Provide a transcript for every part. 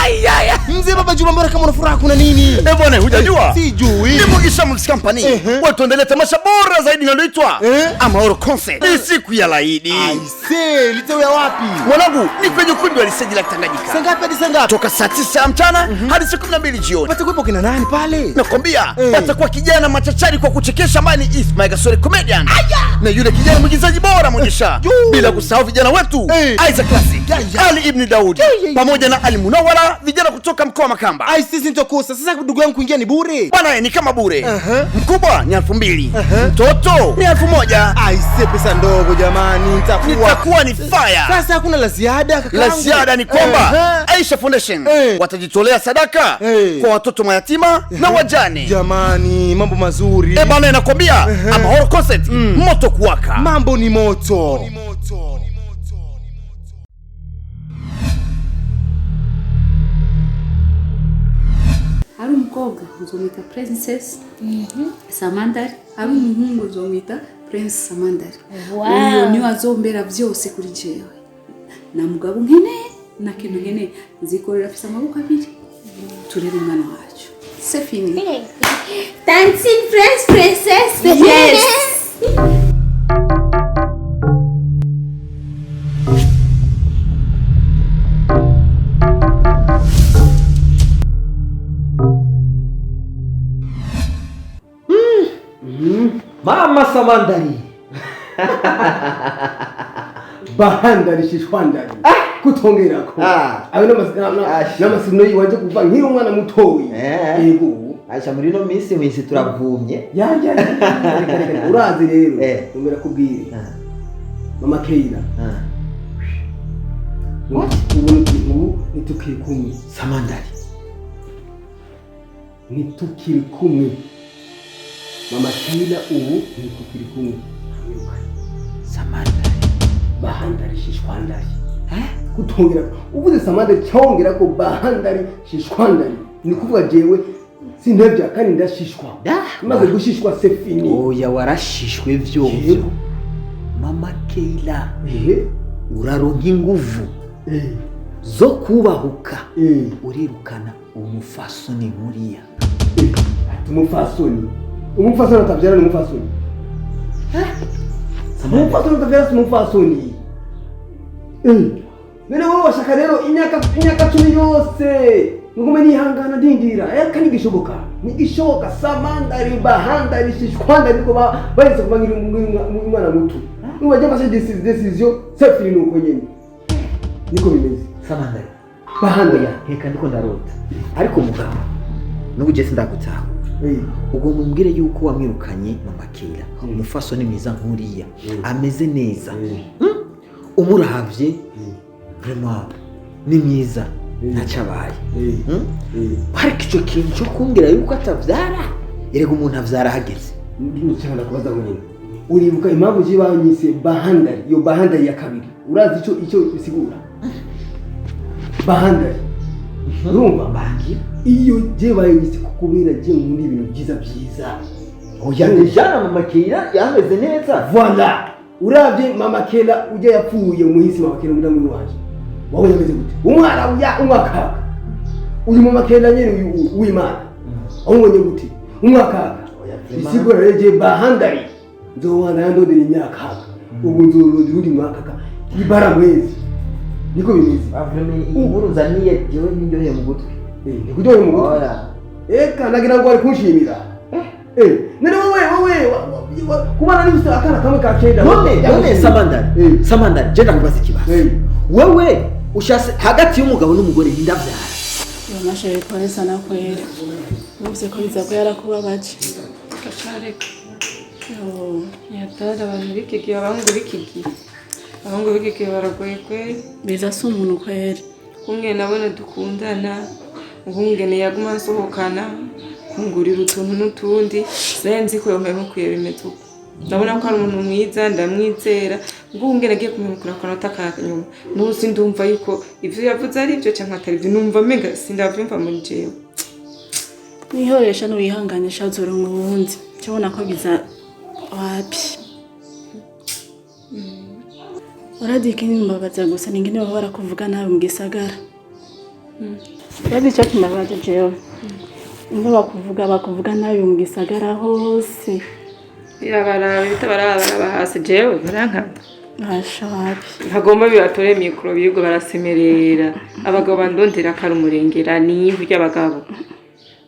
Aya. Mzee Baba Juma, mbona kama una furaha kuna nini? Bwana hujajua? Sijui. Ni Mugisha Music Company. Watu endelea tamasha bora zaidi linaloitwa Amahoro Concert. Ni siku ya laidi. Aise, litawe wapi? Mwanangu, ni kwenye ukumbi wa Liseji la Tanganyika. Saa ngapi hadi saa ngapi? Toka saa 9 mchana hadi saa 12 jioni. Patakuwepo kina nani pale? Nakwambia, patakuwa kijana machachari kwa kuchekesha ambaye ni Ismail Gasore comedian. Na yule kijana mwigizaji bora Mugisha. Bila kusahau vijana wetu Isaac Classic, Ali Ibn Daud pamoja na Ali Munawara, vijana kutoka mkoa wa Makamba. Ai, sisi nitokosa. Sasa ndugu yangu kuingia ni bure. Bwana ni kama bure. Mkubwa ni 2000. Mtoto ni 1000. Aise, pesa ndogo jamani, nitakuwa ni fire. Sasa hakuna la ziada kaka. La ziada ni kwamba Aisha Foundation watajitolea sadaka kwa watoto mayatima na wajane. Jamani, mambo mazuri. Bwana nakwambia, Amahoro Concert moto kuwaka. Mambo ni moto. Hari umukobwa uzomita Princess Samandari, hari umuhungu uzomita Prince Samandari. Uyo niwe azombera vyose kuri jewe. Na mugabo nkene na kintu nkene nzikorera afise amaboko abiri. Turere umwana wacu. C'est fini. Dancing Prince Princess. Yes. Mama Samandari. Bahandari shishwandari. Kutongerako. Ayo n'amasino yiwanje kuva nkiri umwana mutoyi. Yego. Aisha muri no minsi turavumye. Urazi rero. Ngera kubwire. Mama Keira. Ubu nitukiri kumwe. Samandari. Nitukiri kumwe. Mama Keira ubu nitukiri kumwe. Samandari. Bahandari shishwandari. Kutongera uvuze Samandari cyongera ko bahandari shishwandari. Ni kuvuga jewe sintebya kandi ndashishwa. Maze gushishwa sefini. Oya warashishwe vyovyo. Mama Keira. Uraronka inguvu. Zo kubahuka. Urirukana umufasoni nkuriya. Umufasoni. Umufasoni atabyara ni umufasoni. Umufasoni atabyara si umufasoni. Nene wowe washaka rero imyaka 10 yose. Ngume nihangana ndindira. Kandi nigishoboka Samandari bahandari shishwanda niko bahise kubangira umwana muto. Nubaje base decision sefiri nuko nyene. Niko bimeze. Samandari. Bahandari heka ndiko ndarota. Ariko mugabo nubuje sindagutaha. Ubwo mumbwire yuko wamwirukanye Mama Keira. Umufasoni mwiza nkuriya. Ameze neza. Umuravye vraiment ni mwiza ntacabaye. Ariko icyo kintu cyo kumbwira yuko atavyara, erega umuntu avyara hageze. Ndinshaka kubaza ngo nyine. Uribuka impamvu jibanyise bahandari, yo bahandari ya kabiri. Urazi icyo bisigura? Bahandari. Urumva bangira? Iyo je bayise kukubira je muri ibintu byiza. Oya ndijana Mama Keira yameze neza. Voilà. Uravye Mama Keira uje yapfuye muhisi Mama Keira ngira ngo waje. Wawe yameze gute? Umwana umwaka. Uyu Mama Keira nyene uw'Imana. Awonye gute? Umwaka. Isigura reje bahandari. Nzowana yandodera imyaka. Ubu nzorondera uri mwaka. Ibara mwezi. Niko bimeze. Vraiment inkuru nzaniye jewe n'indyoheye mu gutwi. Nikujoye mu gutwi. Eka nagira ngo ari kunshimira. Nene wowe kubana n'ibisa akana kamwe ka Keira. None Samandari je ndakubaza ikibazo. Wewe ushase hagati y'umugabo n'umugore ndavyara. Yamashaye kwesa na kwera. Muvye ko biza ko yarakubabaje. Kacareka. Yatara abantu bikiki abangu bikiki. Abangu bikiki baragoye kweri. Biza so umuntu kweri. Kumwe nabona dukundana. Ubungene yaguma nsohokana. Kungurira utuntu n'utundi. Senzi ko yomemukwiye bimeze uko. Ndabona ko ari umuntu mwiza ndamwizera. Ubungene agiye kumemukura kanota kanyuma. Nusi ndumva yuko ivyo yavuze ari byo cyangwa atari byo. Numva mega sindavyumva muri jewe. Nihoresha n'uyihanganisha zoronka ubundi. Cyabona ko biza wapi. Uradike nimbabaza gusa ningene baba barakuvuga nawe mu gisagara. Bazi icyo kimabaje jewe. Ngo bakuvuga nabi mu gisagara hose. Birabara hasi jewe baranka. Ashabi. Ntagomba bibatore mikro bigo barasemerera. Abagabo bandondera kari umurengera n'ivu ry'abagabo.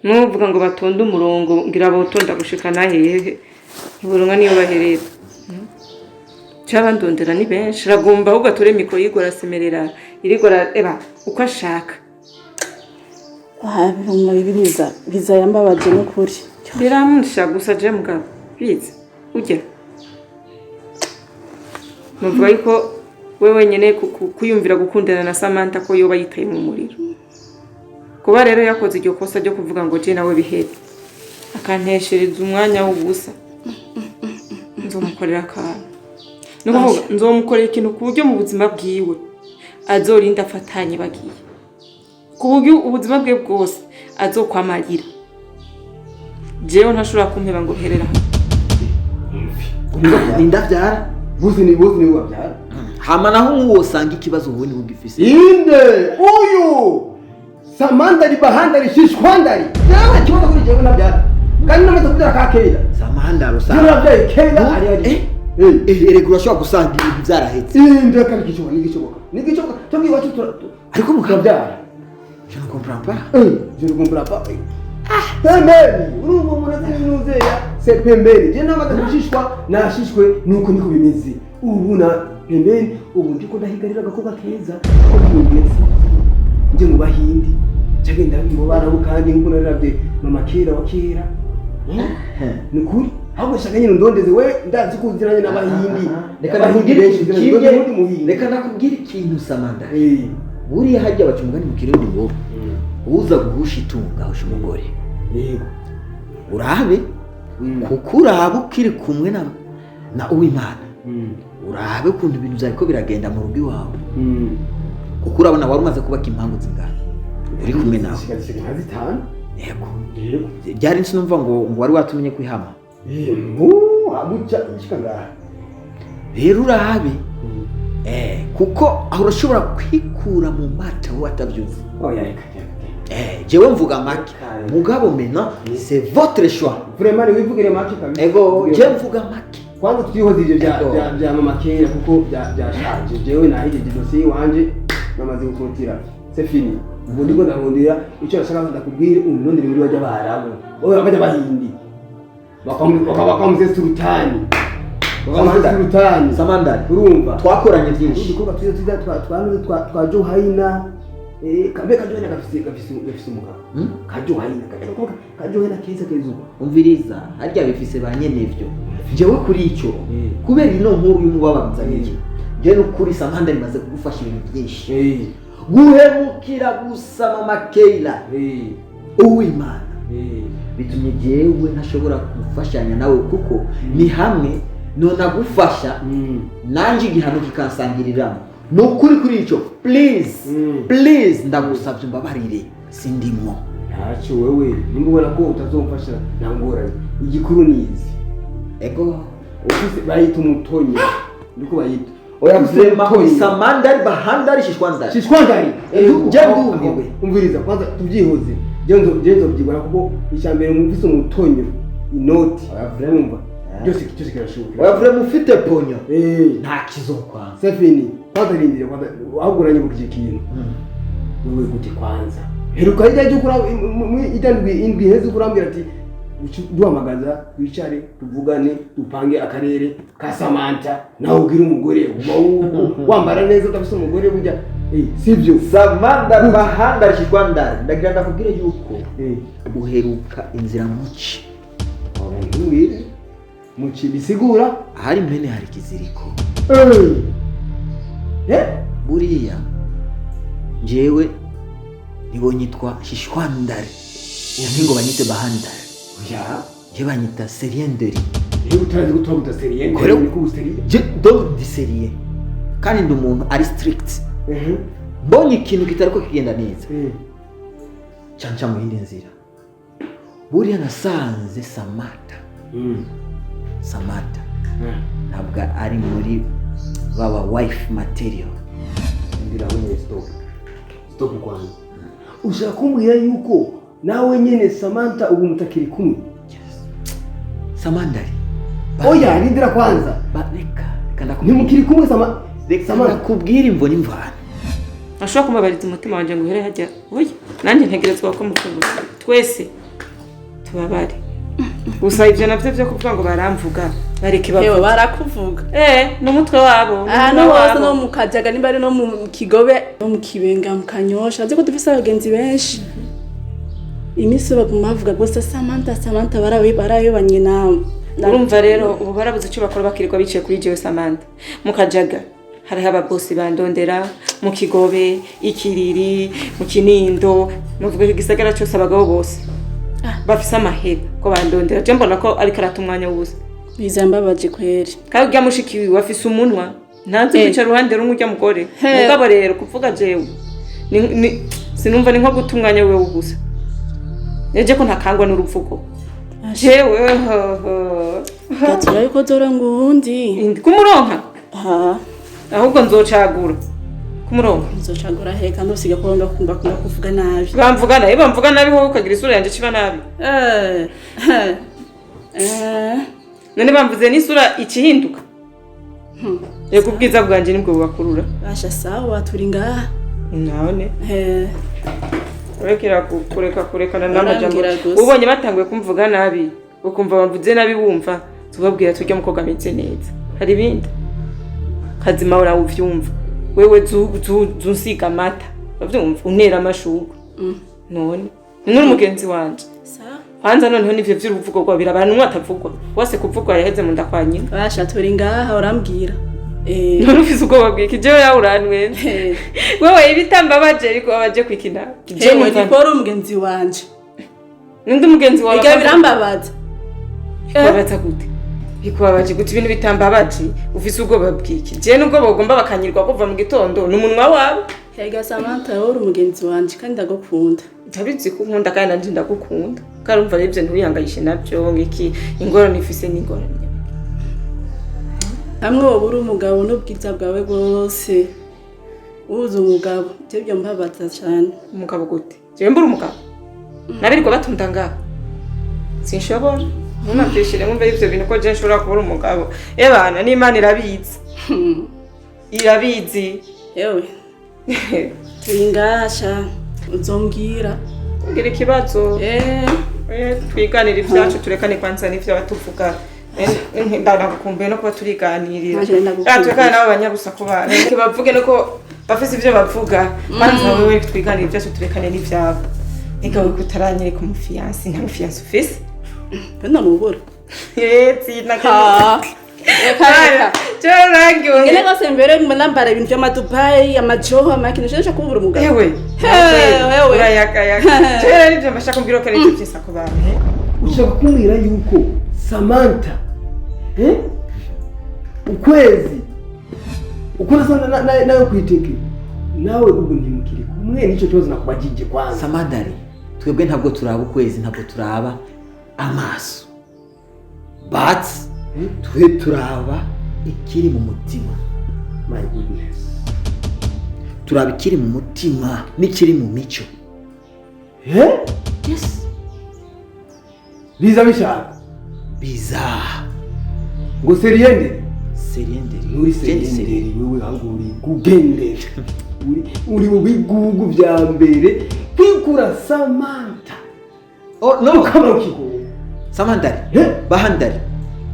Nuvuga ngo batonde umurongo ngira botonda gushikana hehe. Iburunga niyo baherera. Cyabandondera ni benshi ragomba ahubwo atore mikro yigo arasemerera. Irigora eba uko ashaka. Birunga biza yambabaje no kuri. Biramusha gusa je mugabo. Biza. Ujya. Nuvuga yuko wewe nyene kuyumvira gukundana na Samantha ko yoba yitaye mu muriro. Kuba rero yakoze iryo kosa ryo kuvuga ngo je nawe bihebe. Akanteshereza umwanya w'ubusa. Nzomukorera akantu. Nukuvuga nzomukorera ikintu ku buryo mu buzima bwiwe azorinda afatanye bagiye. Ku buryo ubuzima bwe bwose azokwamarira. Jewe ntashobora kumpeba ngo herera. Ndavyara Buzi ni wabyara. hama naho nk'uwosanga ikibazo wowe ni ugifise. Inde uyu Samantha ari bahanda rishishwandari. Yawe kibazo kuri jewe nabyara. Kandi namaze kubyara ka Kera. Samantha rusanga. Jina byaye Kera ari. Erega urashobora gusanga ibintu byarahetse. Inde kandi kishoboka nigishoboka. Togi wacu Ariko mukabyara. Je ne comprends pas. Je ne comprends pas. Pembeni, urumva umuntu nuzeya se pembeni. Je namaze gushishwa nashishwe nuko niko bimeze. Ubu na pembeni ubu ndiko ndahigarira agakobwa keza ko mwese. Nje mu bahindi. Cyagenda mu barabu kandi nkuko naravye mama Kera wa Kera. Nikuri ahubwo shaka nyine ndondeze we ndazi kuziranye n'abahindi. Reka nakubwire ikintu. Reka nakubwire ikintu Samantha. Buriya hajya bacumugani mu kirundi ngo uza guhusha itunga husha umugore. Yego. Urabe kuko uraba ukiri kumwe na Uwimana. Urabe kuntu ibintu byariko biragenda mu rugo iwawe. Kuko urabona wari umaze kubaka impangu zingana. Uri kumwe nawe. Yego. Byari nsi numva ngo wari watumenye kwihama. Abuca ikanga. Rero urabe kuko aho urashobora kwikura mu mata watabyuze. Oya reka. Jewe mvuga make. Mugabo mena c'est votre choix. Vraiment ni wivugire make kabisa. Ego, je mvuga make. Kwanza tutihoze ivyo bya mama Kera kuko byashaje. Jewe nahijeje dossier wanje namaze gukotira. C'est fini. Ubu ndiko ndahondera icyo nashaka ndakubwire unondere muri bajya barabu. Oya bajya bahindi. Bakamuze sultani. Samantha urumva twakoranye byinshi. Udukorwa tuza twa Johaina kabe kajohena gafise umugabo. Kajohaina kajohena keza kezuba. Umviriza harya bifise banyenevyo. Jewe kuri icyo kubera ino nkuru y'umubabazanye. Je no kuri Samantha rimaze kugufasha ibintu byinshi. Guhemukira gusa mama Kera. Uwimana. Bitumye jewe ntashobora gufashanya nawe kuko ni hamwe nona gufasha nanje igihano kikansangiriramo. Nukuri kuri icyo please ndagusabye mbabarire sindimo. Ntacyo wewe nimba ubona ko utazomfasha ntangorane. Igikuru nizi. Ego ufise bayita umutonyi. Ndiko bayita. Oya vrema Samantha ari bahanda ari shishwandari. Shishwandari. Ndumiwe. Umviriza kwanza tubyihoze. Jenzo byigora kuko icyambere mufise umutonyo inoti. Oya vrema byose kirashoboka. Oya vrema ufite ponyo. Nta kizokwanza. Sefini. Kwanza rindire kwanza ahuguranye bukije kintu. Wewe gute kwanza. Heruka ijya cyo kura indwi heze kurambira ati duhamagaza wicare tuvugane dupange akarere ka Samantha nawe ugira umugore wambara neza utafise umugore burya sivyo. Samantha bahanda shishwandari ndagira ndakubwire yuko uheruka inzira muci. Abantu muci bisigura hari mpene hari kiziriko. Buriya jewe nibo nyitwa shishwandari ngo banyite bahandari. Je banyita serienderi. Utazi gutonda serienderi ni kubuseri. Je donc di serie. Kandi ndi umuntu ari strict. Mbonye ikintu kitariko kigenda neza. Canca mu yindi nzira. Buriya nasanze Samantha. Samantha. Ntabwo ari muri baba wife material. Ndira wenye stop kwanza. ushaka kumbwira yuko nawe nyene Samantha ubu mutakiri kumwe? Samandari. Oya rindira kwanza. Reka ntimukiri kumwe Samantha kubwira imvo n'imvana. ashobora kumubariza umutima wanje ngo uhere hajya oya nanjye ntegerezwa ko mukuru twese tubabare gusa ivyo navyo byo kuvuga ngo baramvuga bareke bavuga barakuvuga n'umutwe wabo no hose no mu Kajaga nimba ari no mu Kigobe no mu Kibenga mu Kanyosha azi ko dufise abagenzi benshi imisi bavuga gusa Samantha barayobanye nawe urumva rero ubu barabuze icyo bakora bakirirwa biciye kuri jewe Samantha mu Kajaga hariho ababosi bandondera mu Kigobe Ikiriri mu Kinindo nuvuga igisagara cyose abagabo bose bafise amahera ko bandondera je mbona ko ari karatumwanya wose bizambabaje kweri kandi ujya mushikiwi wafise umunwa ntanze kwicara ruhande rumwe ujya mugore mugabo rero kuvuga jewe sinumva ni nko gutumwanya wewe gusa neje ko ntakangwa n'urupfuko jewe gatura yuko dora ngundi kumuronka ahubwo nzocagura kumuronka nzocagura he kandi usiga kuronga kumva kuvuga nabi bamvuga nabi wowe ukagira isura yanje ciba nabi none bamvuze n'isura ikihinduka yego ubwiza bwanje nibwo bubakurura basha sawa turi ngaha none kurekana n'amajambo ubonye batanguye kumvuga nabi ukumva bamvuze nabi wumva tubabwira tujya mu koga ameze neza hari ibindi kazima urawuvyumva wewe zunsiga amata bavyumva untera amashurwe none nuri umugenzi wanje hanza noneho nivyo vy'uruvugo rwa birabana n'umwatavugwa wose kuvugwa yaheze mu ndakwanyina basha turi ngaha urambwira nurufise ubwoba bwiki jewe yawuranwe wewe ibitambabaje ariko abaje kwikina jewe ndikora umugenzi wanje nindi umugenzi wawe biga birambabaza babaza gute bikubabaje gute ibintu bitambabaje ufise ubwoba bwiki je nubwo bagomba bakanyirwa kuva mu gitondo n'umunwa wawe Hega Samantha uri umugenzi wanje kandi ndagukunda ndabizi ko nkunda kandi nanje ndagukunda karumva revye ntuyangayishe navyo ngiki ingorane ifise n'ingorane hamwe wowe uri umugabo n'ubwiza bwawe bwose uzi umugabo byo mbabaza cyane umugabo gute jewe mbura umugabo nabirirwa batunda ngaho sinshobora ntunavyishire nkumva ivyo bintu ko je nshobora kubura umugabo ebana n'Imana irabizi yewe turi ngaha uzombwira ngira ikibazo twiganira ibyacu turekane kwanza n'ivyo batuvuga ndakumbuye no kuba turiganirira tukana nabo banyabusako bana bavuge nuko bafise ivyo bavuga kwanza wewe twiganira ibyacu turekane n'ivyabo ikawe kutaranyereka umufiyansi nta mufiyansi ufise namubura sinakana ngene gose mbere nambara ibintu by'amadubai amajoho amakino cyo kubura umugabo ewe urayakayaka cyera nivyo mbashaka kumbwira ko ari cyisa ku bantu ushaka kumbwira yuko Samantha ukwezi ukora nawe kwiteke nawe ubu ntimukiri kumwe nicyo kibazo nakubajije kwanza Samandari twebwe ntabwo turaba ukwezi ntabwo turaba amaso but twe turaba ikiri mu mutima. My goodness. Turaba ikiri mu mutima n'ikiri mu mico. Yes. Biza bishaka. Biza. Ngo seriende. Seriende. Uri seriende wewe hanguri kugende. Uri mu bigugu bya mbere kwikura Samantha. Oh no, kama ukiko. Samantha. Bahandari.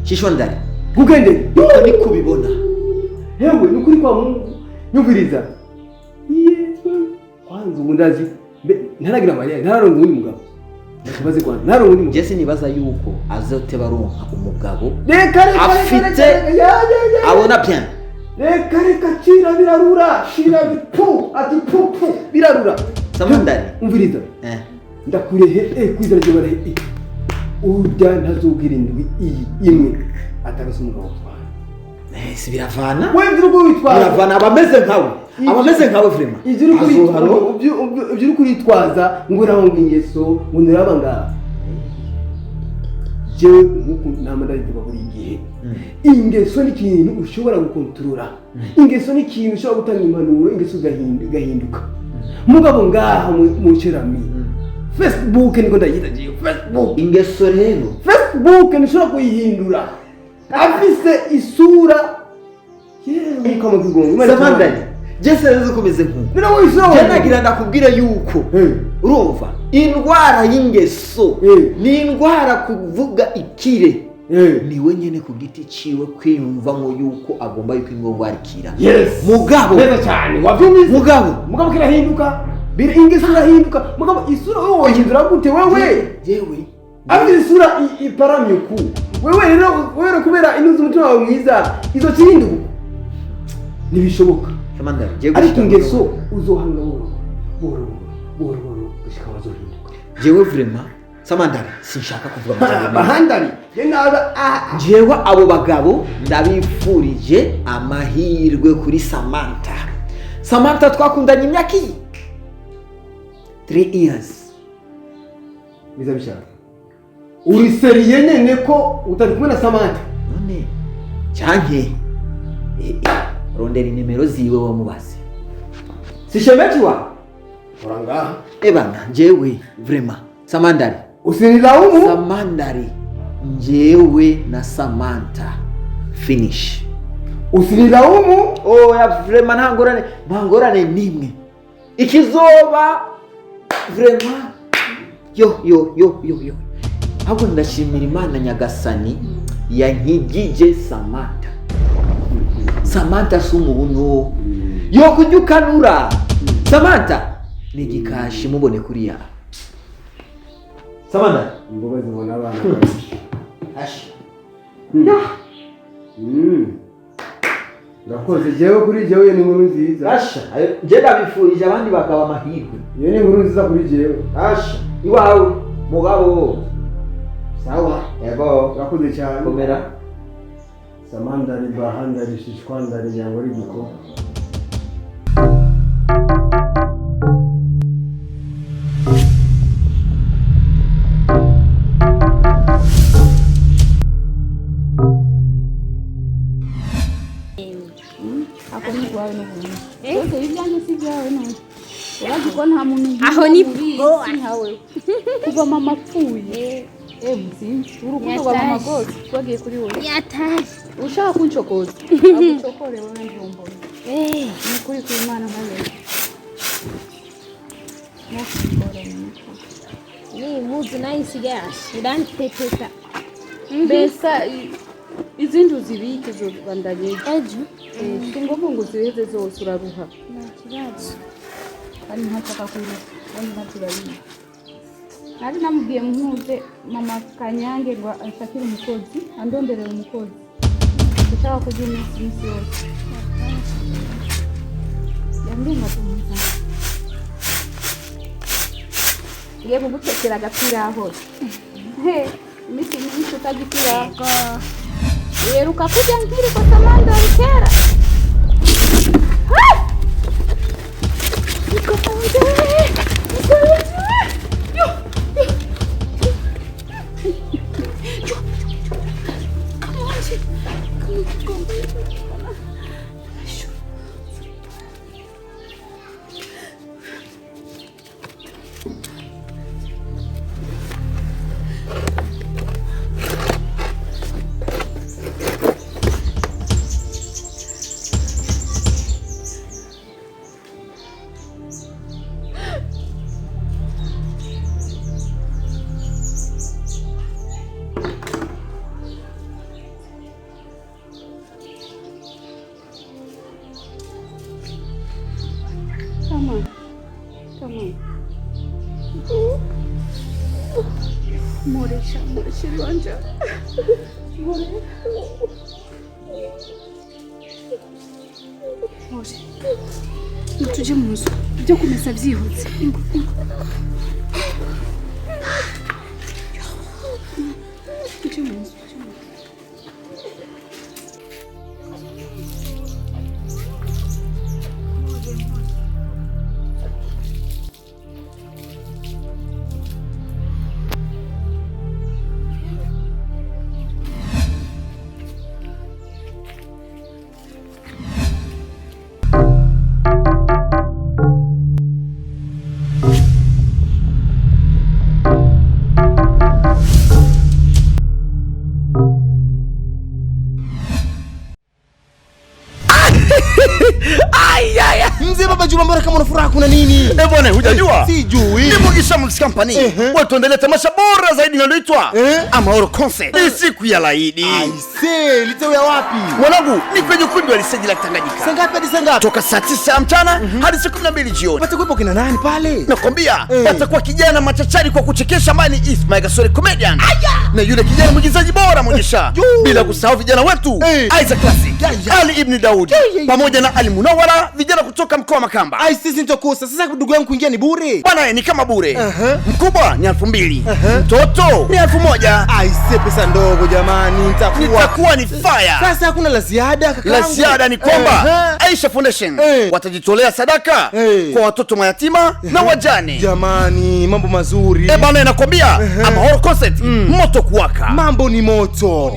Shishondari. Kugende. Uko ni kubibona. Hewe nukuri kwa Mungu nyumviriza. Kwanza undazi ntaragira Maria ntararongo undi mugabo. Ndakubaze kwa ntararongo undi mugabo. Jesse nibaza yuko azote baronka umugabo. Reka afite abona bien. Reka chira birarura shira bipu ati pupu birarura. Samandari umviriza. Ndakurehe kwizera je bare ujya ntazogira indwi iyi imwe atagase umugabo twa. Si biravana. Wewe nduruko witwaza. Biravana abameze nkawe. Abameze nkawe vraiment. Ivyo uri kwitwaza ngo naho ngingeso ngo niraba ngaha. Je nkuko namandari kuba buri gihe. Ingeso ni ikintu ushobora gukontrola. Ingeso ni ikintu ushobora gutanga impanuro ingeso gahinduka. mugabo ngaha mu kirami Facebook niko ndayita je Facebook ingeso rero Facebook nishobora kuyihindura afise isura yewe kama kigongo Samandari Jesse rero komeze nkuko nina wisho cyanagira ndakubwira yuko urumva indwara y'ingeso ni indwara kuvuga ikire niwe nyene ku giti ciwe kwiyumva ngo yuko agomba yuko ingongwa arikira mugabo neza cyane wavyumvise mugabo kirahinduka biri ingeso irahinduka mugabo isura wewe wohindura gute wewe yewe abiri isura iparamyuku wewe rero kubera inuzi umutima wawe mwiza izo kirinduka nibishoboka Samandari ariko ingeso uzohanga boro gushika wazohinduka jewe vraiment Samandari sinshaka kuvuga bahandari jewe abo bagabo ndabifurije amahirwe kuri Samantha twakundanye imyaka 3 years biza bishaka uri seriye nyene ko utari kumwe na Samantha none cyanke rondera nimero ziwe wamubaze sishemeji wa oranga ebana jewe vraiment Samandari usinilaumu Samandari njewe na Samantha finish usinilaumu ya vraiment ntangorane nimwe ikizoba vraiment yo ahubwo ndashimira Imana Nyagasani yankigije Samantha sumubuno yo kujukanura Samantha nigikashi mubone kuri ya Samantha ngoba zibona abana ashi Ndakoze jewe kuri jewe ni nkuru nziza asha je ndabifurije abandi bakaba amahirwe iyo ni nkuru nziza kuri jewe asha iwawe mugabo sawa yego urakoze cyane komera Samandari bahandari shishwandari yango ari giko Aho ni poa. Kuva mama apfuye mzinzi urukundo rwa mama gose twagiye kuri wowe Yataje. ushaka kuncokoza agucokore wowe njombo ni kuri ku Imana nkale Ni muzi nayisigaye uranteteta. mbesa izindi uzibike zo bandanye Ejo. si ngombwa ngo uziheze zose uraruha Nta kibazo. kandi ntashaka kuruha kandi ntaturabina nari namubwiye mpuze mama Kanyange ngo ashakire umukozi andonderera umukozi ushaka kujya iminsi yose yambwiye ngo tumuza ngiye kugutekera agapira hose iminsi myinshi utagikira uheruka kurya nkiri ko Samandari kera Come on. Moresha Rwanja. More. Tujye mu nzu. Byo kumesa byihutse. Tujye mu nzu. mbona kama una furaha kuna nini? Bwana hujajua? Sijui. Ni Mugisha Music Company. Watu endelee tamasha bora zaidi linaloitwa Amahoro Concert. Ni siku ya laidi. Aise, litawea wapi? Mwanangu, ni kwenye ukumbi wa Liseji la Tanganyika. Saa ngapi hadi saa ngapi? Toka saa 9 mchana hadi saa 12 jioni. Watakuwepo kina nani pale? Nakwambia, watakuwa kijana machachari kwa kuchekesha ambaye ni Ismail Gasore comedian. Na yule kijana mwigizaji bora Mugisha. Bila kusahau vijana wetu Isaac Classic, Ali Ibn Daudi pamoja na Ali Munawara, vijana kutoka mkoa wa Makamba. Ai, sisi nitokosa. Sasa ndugu yangu kuingia ni bure. Bwana ni kama bure. Mkubwa ni 2000. Mtoto ni 1000. Aise, pesa ndogo jamani, nitakuwa ni fire. Sasa hakuna la ziada kaka. La ziada ni kwamba Aisha Foundation watajitolea sadaka kwa watoto mayatima na wajane. Jamani, mambo mazuri. Bwana nakwambia Amahoro Concert moto kuwaka. Mambo ni moto.